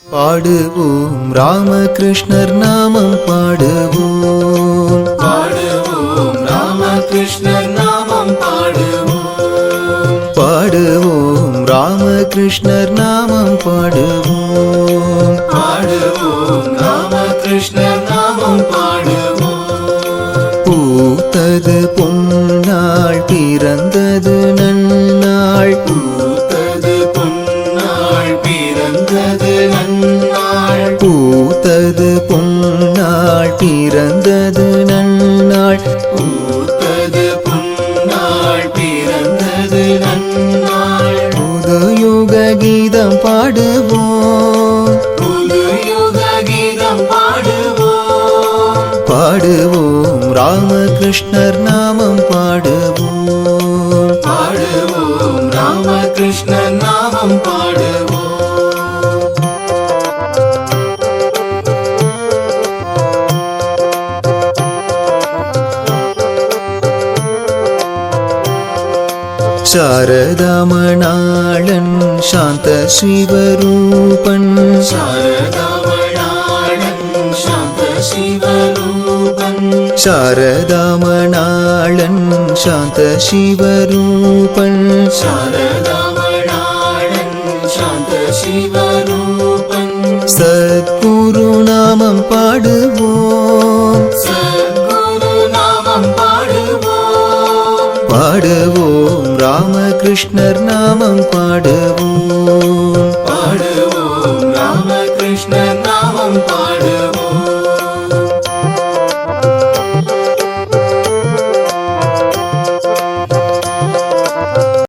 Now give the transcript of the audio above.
பாடுவோம் ராமகிருஷ்ணர் நாமம் பாடுவோம், பாடுவோம் ராமகிருஷ்ணர் நாமம் பாடுவோம், பாடுவோம் ராமகிருஷ்ணர் நாமம் பாடுவோம், பாடுவோம் ராமகிருஷ்ணர் நாமம் பாடுவோம். பூத்தது பொன்னாள் பிறந்தது நன்னாள், பூத்தது பொன்னாள் பிறந்தது நன்னாள், பூத்தது பொன்னாள் பிறந்தது நன்னாள், பூத்தது பொன்னாள் பிறந்தது நன்னாள். புதுயுக கீதம் பாடுவோம், புது யுக கீதம் பாடுவோம், பாடுவோம் ராமகிருஷ்ணர் நாமம் பாடுவோம், பாடுவோம் ராமகிருஷ்ணர் நாமம் பாடுவோம். சாரதாமணாளன் சாந்த சிவரூபன், சாரதாமணாளன் சாந்த சிவரூபன், சாரதாமணாளன் சாந்த சிவரூபன், சாரதாமணாளன் சாந்த சிவரூபன். சத்குரு நாமம் பாடுவோம், சத்குரு நாமம் பாடுவோம், பாடுவோம் ராமகிருஷ்ணர் நாமம் பாடுவோம், பாடுவோம்